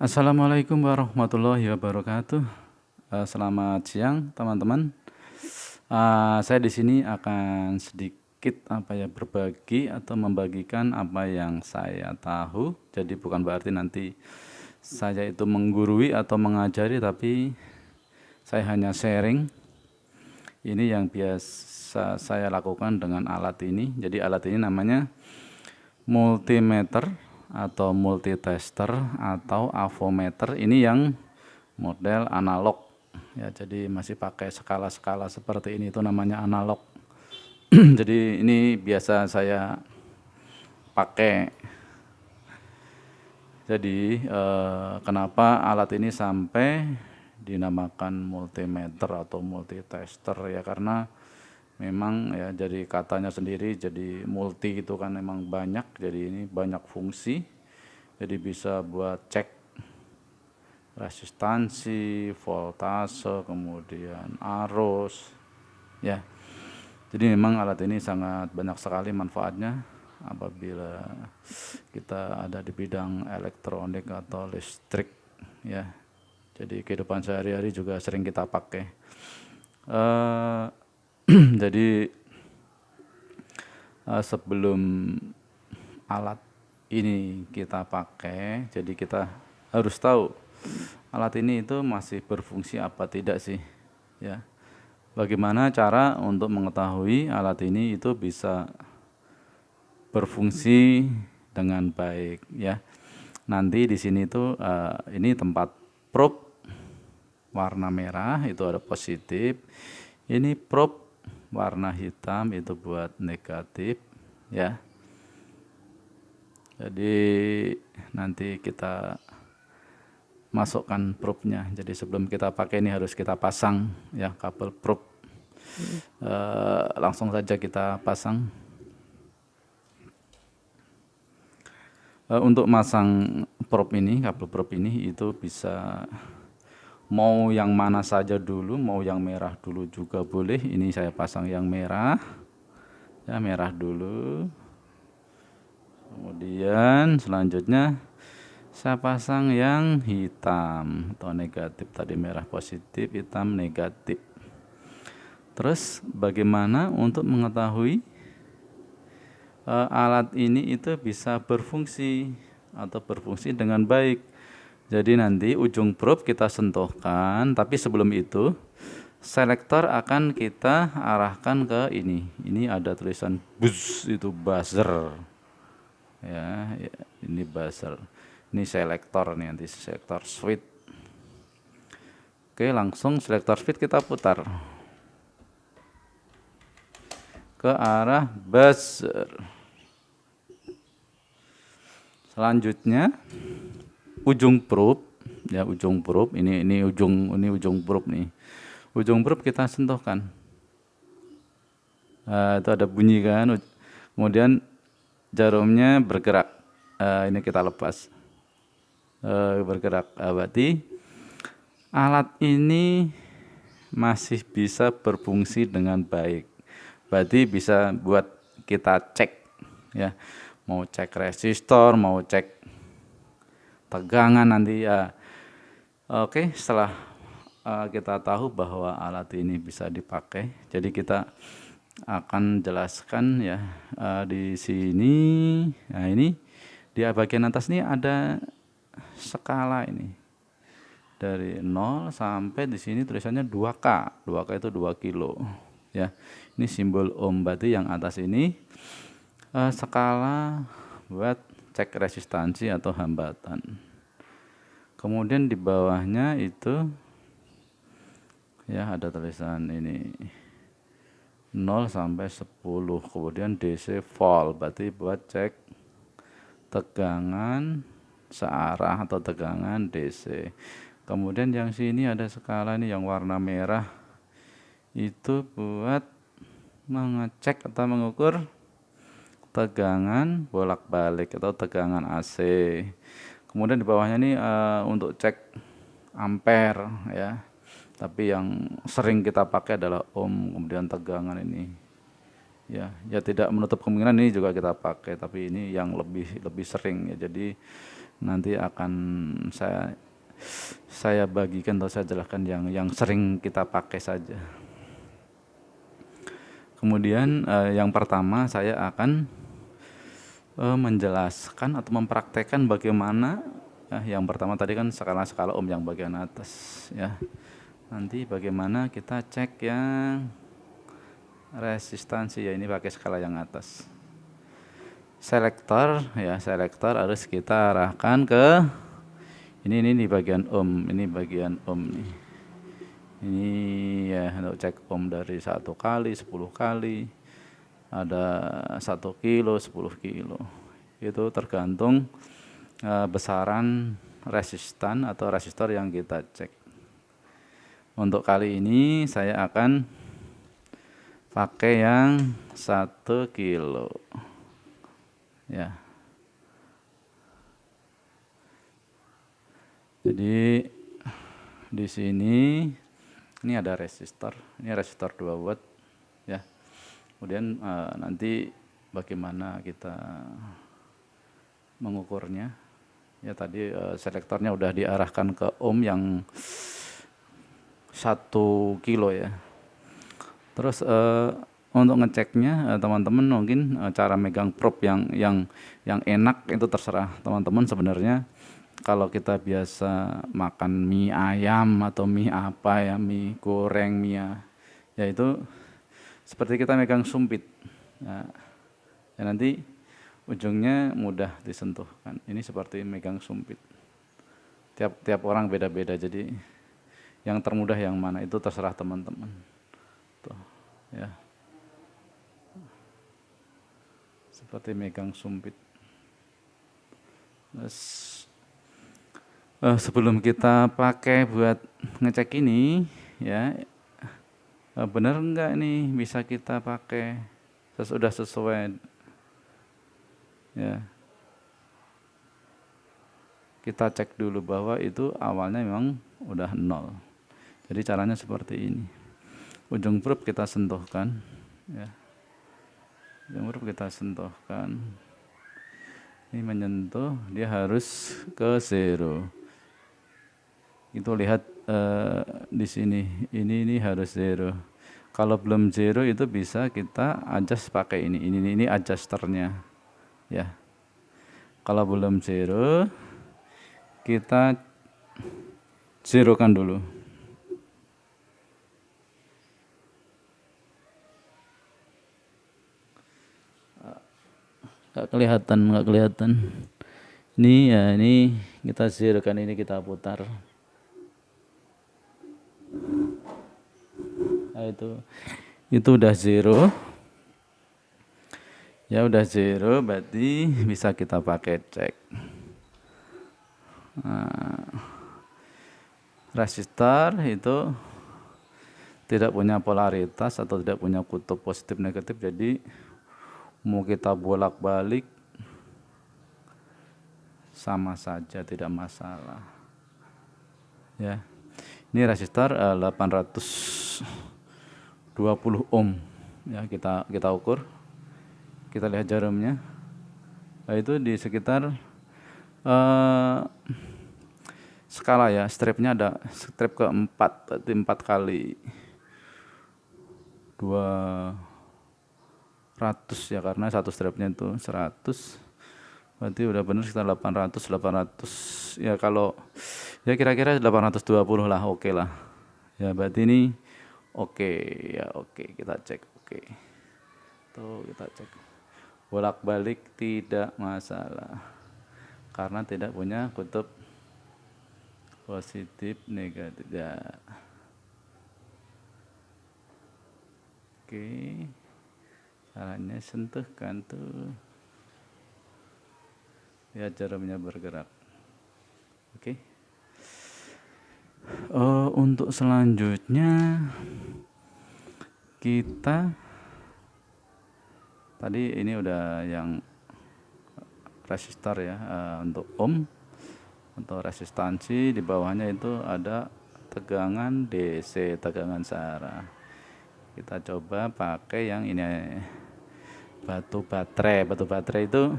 Assalamualaikum warahmatullahi wabarakatuh. Selamat siang teman-teman. Saya di sini akan sedikit berbagi atau membagikan apa yang saya tahu. Jadi bukan berarti nanti saya itu menggurui atau mengajari, tapi saya hanya sharing. Ini yang biasa saya lakukan dengan alat ini. Jadi alat ini namanya multimeter atau multitester atau avometer. Ini yang model analog ya, jadi masih pakai skala-skala seperti ini, itu namanya analog. Jadi ini biasa saya pakai. Jadi kenapa alat ini sampai dinamakan multimeter atau multitester ya, karena memang ya, jadi katanya sendiri, jadi multi itu kan memang banyak, jadi ini banyak fungsi. Jadi bisa buat cek resistansi, voltase, kemudian arus ya. Jadi memang alat ini sangat banyak sekali manfaatnya apabila kita ada di bidang elektronik atau listrik ya. Jadi kehidupan sehari-hari juga sering kita pakai. Jadi sebelum alat ini kita pakai, jadi kita harus tahu alat ini itu masih berfungsi apa tidak sih ya. Bagaimana cara untuk mengetahui alat ini itu bisa berfungsi dengan baik ya. Nanti di sini tuh ini tempat probe warna merah itu ada positif. Ini probe warna hitam itu buat negatif ya. Jadi nanti kita masukkan probe-nya. Jadi sebelum kita pakai ini harus kita pasang ya kabel probe. Langsung saja kita pasang. Untuk masang probe ini, kabel probe ini itu bisa mau yang mana saja dulu, mau yang merah dulu juga boleh. Ini saya pasang yang merah ya, merah dulu. Kemudian selanjutnya saya pasang yang hitam atau negatif. Tadi merah positif, hitam negatif. Terus bagaimana untuk mengetahui alat ini itu bisa berfungsi atau berfungsi dengan baik? Jadi nanti ujung probe kita sentuhkan, tapi sebelum itu selektor akan kita arahkan ke ini. Ini ada tulisan buzz, itu buzzer. Ya, ini buzzer. Ini selektor nih, nanti selektor switch. Oke, langsung selektor switch kita putar ke arah buzzer. Selanjutnya ujung probe ya, ujung probe ini ujung probe nih. Ujung probe kita sentuhkan. Itu ada bunyi kan. Kemudian jarumnya bergerak. Ini kita lepas. Bergerak. Berarti alat ini masih bisa berfungsi dengan baik. Berarti bisa buat kita cek ya. Mau cek resistor, mau cek tegangan nanti ya. Oke, setelah kita tahu bahwa alat ini bisa dipakai, jadi kita akan jelaskan ya di sini. Nah, ini di bagian atas ini ada skala ini. Dari 0 sampai di sini tulisannya 2K. 2K itu 2 kilo ya. Ini simbol ohm, berarti yang atas ini skala buat cek resistansi atau hambatan. Kemudian di bawahnya itu ya ada tulisan ini 0 sampai 10. Kemudian DC volt, berarti buat cek tegangan searah atau tegangan DC. Kemudian yang sini ada skala ini yang warna merah, itu buat mengecek atau mengukur tegangan bolak-balik atau tegangan AC. Kemudian di bawahnya ini untuk cek ampere ya. Tapi yang sering kita pakai adalah ohm, kemudian tegangan ini. Ya tidak menutup kemungkinan ini juga kita pakai, tapi ini yang lebih sering ya. Jadi nanti akan saya bagikan atau saya jelaskan yang sering kita pakai saja. Kemudian yang pertama saya akan menjelaskan atau mempraktekkan bagaimana yang pertama tadi kan skala ohm yang bagian atas ya. Nanti bagaimana kita cek yang resistansi ya, ini pakai skala yang atas. Selektor harus kita arahkan ke ini di bagian ohm, ini bagian ohm nih. Ini ya untuk cek ohm dari 1 kali, 10 kali, ada 1 kilo, 10 kilo. Itu tergantung besaran resistan atau resistor yang kita cek. Untuk kali ini saya akan pakai yang 1 kilo. Ya. Jadi di sini ini ada resistor, ini resistor 2 watt ya. Kemudian nanti bagaimana kita mengukurnya? Ya tadi selektornya udah diarahkan ke ohm yang 1 kilo ya. Terus untuk ngeceknya teman-teman mungkin cara megang probe yang enak itu terserah teman-teman sebenarnya. Kalau kita biasa makan mie ayam atau mie apa ya, mie goreng, mie ya itu seperti kita megang sumpit. Ya, nanti ujungnya mudah disentuh kan. Ini seperti megang sumpit. Tiap orang beda-beda, jadi yang termudah yang mana itu terserah teman-teman. Tuh, ya. Seperti megang sumpit. Terus sebelum kita pakai buat ngecek ini ya, benar enggak nih bisa kita pakai sudah sesuai ya. Kita cek dulu bahwa itu awalnya memang udah 0. Jadi caranya seperti ini. Ujung probe kita sentuhkan ya. Ujung probe kita sentuhkan. Ini menyentuh, dia harus ke 0. Itu lihat di sini, ini harus 0. Kalau belum 0 itu bisa kita adjust pakai ini adjusternya ya. Kalau belum 0 kita zerokan dulu. Nggak kelihatan. Ini ya, ini kita zerokan, ini kita putar. Nah, itu udah 0. Ya udah 0 berarti bisa kita pakai cek. Nah, resistor itu tidak punya polaritas atau tidak punya kutub positif negatif, jadi mau kita bolak-balik sama saja, tidak masalah. Ya. Ini resistor 820 ohm. Ya, kita ukur. Kita lihat jarumnya. Nah, itu di sekitar skala ya, stripnya ada strip keempat, berarti 4 kali 200 ya, karena satu stripnya itu 100, berarti udah benar sekitar 800 ya. Kalau ya kira-kira 820 lah, oke lah ya. Berarti ini oke ya, oke kita cek. Oke, tuh kita cek bolak-balik tidak masalah karena tidak punya kutub positif negatif ya. Oke, caranya sentuhkan tuh ya, jarumnya bergerak. Oke. Untuk selanjutnya kita tadi ini udah yang resistor ya, untuk ohm. Untuk resistansi di bawahnya itu ada tegangan DC, tegangan searah. Kita coba pakai yang ini, batu baterai. Batu baterai itu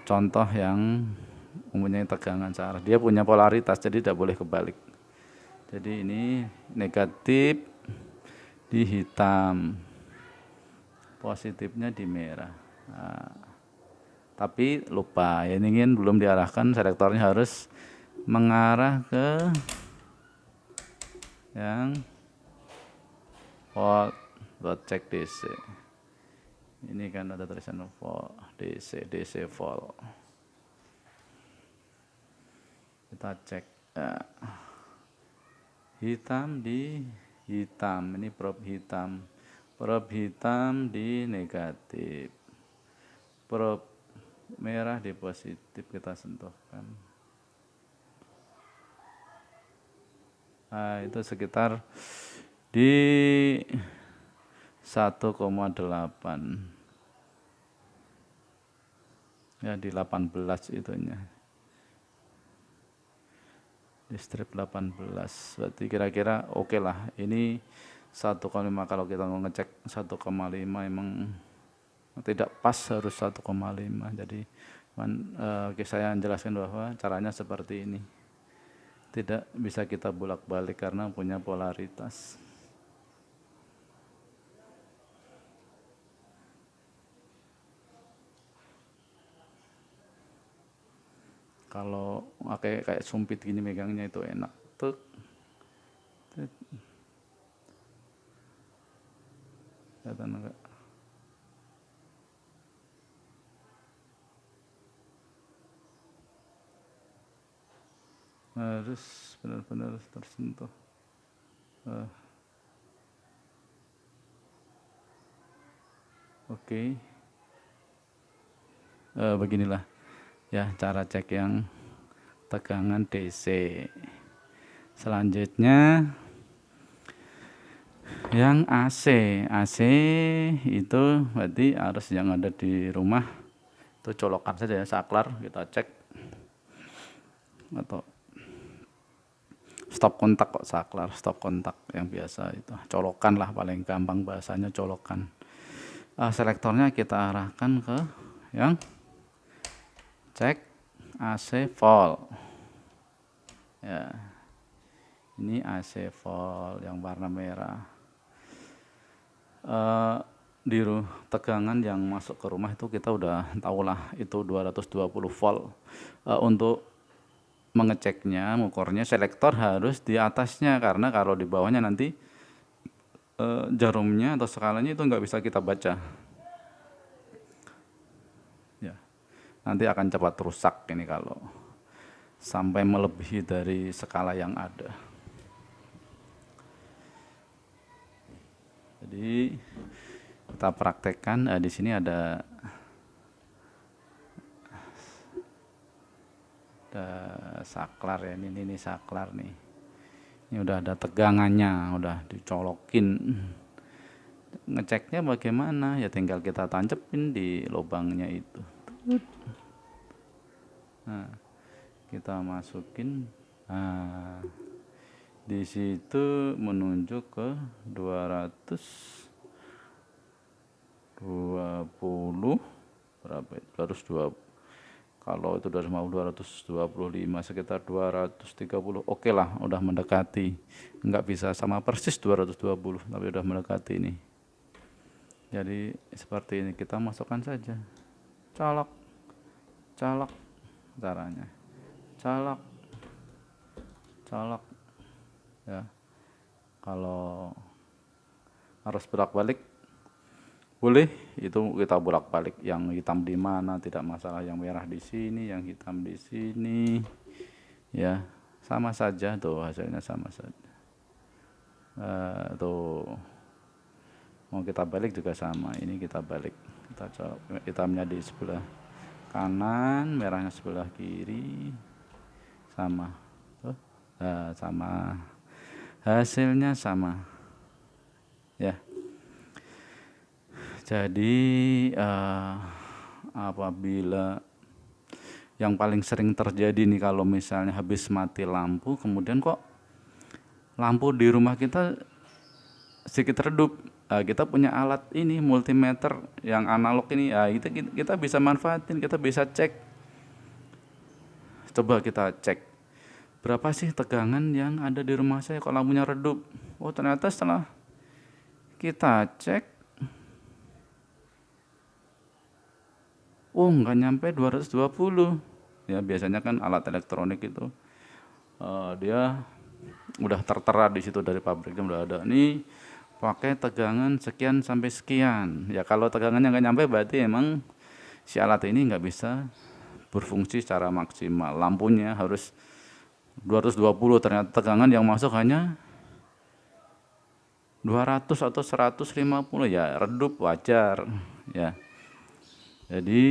contoh yang mempunyai tegangan searah. Dia punya polaritas, jadi tidak boleh kebalik. Jadi ini negatif di hitam, positifnya di merah. Nah, tapi lupa, ya ini belum diarahkan, selektornya harus mengarah ke yang volt, buat cek DC. Ini kan ada tulisan volt, DC volt. Kita cek. Hitam di hitam, ini probe hitam di negatif, probe merah di positif, kita sentuhkan. Nah, itu sekitar di 1,8 ya, di 18 itunya, di strip 18, berarti kira-kira oke lah. Ini 1,5, kalau kita mau ngecek 1,5 emang tidak pas, harus 1,5. Jadi saya jelaskan bahwa caranya seperti ini, tidak bisa kita bolak-balik karena punya polaritas. Kalau kayak sumpit gini megangnya itu enak. Tuk. Kelihatan enggak? Harus benar-benar tersentuh. Oke. Beginilah ya cara cek yang tegangan DC. Selanjutnya yang AC. AC itu berarti arus yang ada di rumah itu colokan saja ya, saklar kita cek, atau stop kontak kok, saklar stop kontak yang biasa itu colokan lah, paling gampang bahasanya colokan. Selektornya kita arahkan ke yang cek AC volt ya, ini AC volt yang warna merah. Di tegangan yang masuk ke rumah itu kita udah tahulah itu 220 volt. Untuk mengeceknya, mengukurnya, selektor harus di atasnya, karena kalau di bawahnya nanti jarumnya atau skalanya itu nggak bisa kita baca ya, nanti akan cepat rusak ini kalau sampai melebihi dari skala yang ada. Jadi kita praktekkan. Di sini ada saklar ya, ini saklar nih. Ini udah ada tegangannya, udah dicolokin. Ngeceknya bagaimana? Ya tinggal kita tancepin di lubangnya itu. Nah, kita masukin. Nah, di situ menunjuk ke 220 berapa? 220. Kalau itu dari mau 225, sekitar 230. Oke lah, udah mendekati. Enggak bisa sama persis 220, tapi udah mendekati ini. Jadi seperti ini, kita masukkan saja. Colok. Colok caranya. Colok. Colok. Ya. Kalau harus bolak-balik boleh, itu kita bolak-balik, yang hitam di mana tidak masalah, yang merah di sini, yang hitam di sini ya, sama saja tuh, hasilnya sama saja. Tuh mau kita balik juga sama, ini kita balik, kita colok, hitamnya di sebelah kanan, merahnya sebelah kiri, sama tuh. Sama, hasilnya sama ya. Jadi apabila yang paling sering terjadi nih, kalau misalnya habis mati lampu, kemudian kok lampu di rumah kita sedikit redup, kita punya alat ini, multimeter yang analog ini, kita bisa manfaatin, kita bisa cek coba kita cek berapa sih tegangan yang ada di rumah saya kalau lampunya redup. Oh ternyata setelah kita cek, oh nggak nyampe 220. Ya biasanya kan alat elektronik itu dia udah tertera di situ dari pabriknya udah ada. Nih pakai tegangan sekian sampai sekian. Ya kalau tegangannya nggak nyampe berarti emang si alat ini nggak bisa berfungsi secara maksimal. Lampunya harus 220, ternyata tegangan yang masuk hanya 200 atau 150, ya redup wajar ya. Jadi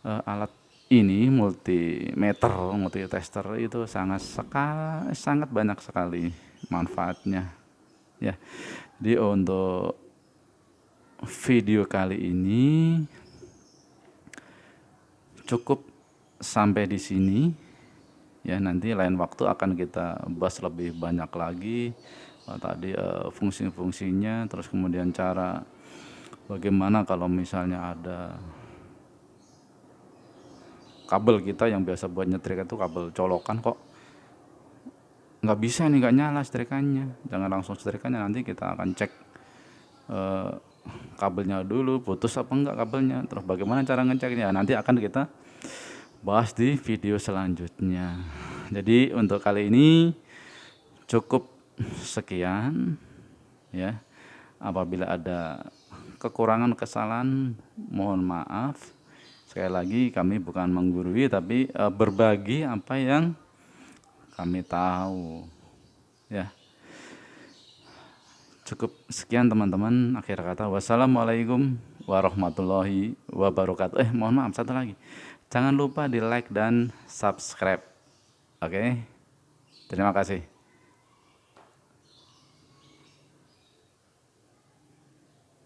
alat ini multimeter, multitester itu sangat banyak sekali manfaatnya ya. Jadi untuk video kali ini cukup sampai di sini ya. Nanti lain waktu akan kita bahas lebih banyak lagi tadi fungsi-fungsinya, terus kemudian cara bagaimana kalau misalnya ada kabel kita yang biasa buat nyetrika itu kabel colokan kok nggak bisa nih, nggak nyala setrikannya. Jangan langsung setrikannya, nanti kita akan cek kabelnya dulu putus apa enggak kabelnya, terus bagaimana cara ngeceknya nanti akan kita bahas di video selanjutnya. Jadi untuk kali ini cukup sekian ya. Apabila ada kekurangan kesalahan mohon maaf. Sekali lagi kami bukan menggurui tapi berbagi apa yang kami tahu ya. Cukup sekian teman-teman, akhir kata wassalamualaikum warahmatullahi wabarakatuh. Mohon maaf satu lagi, jangan lupa di like dan subscribe. Oke, terima kasih.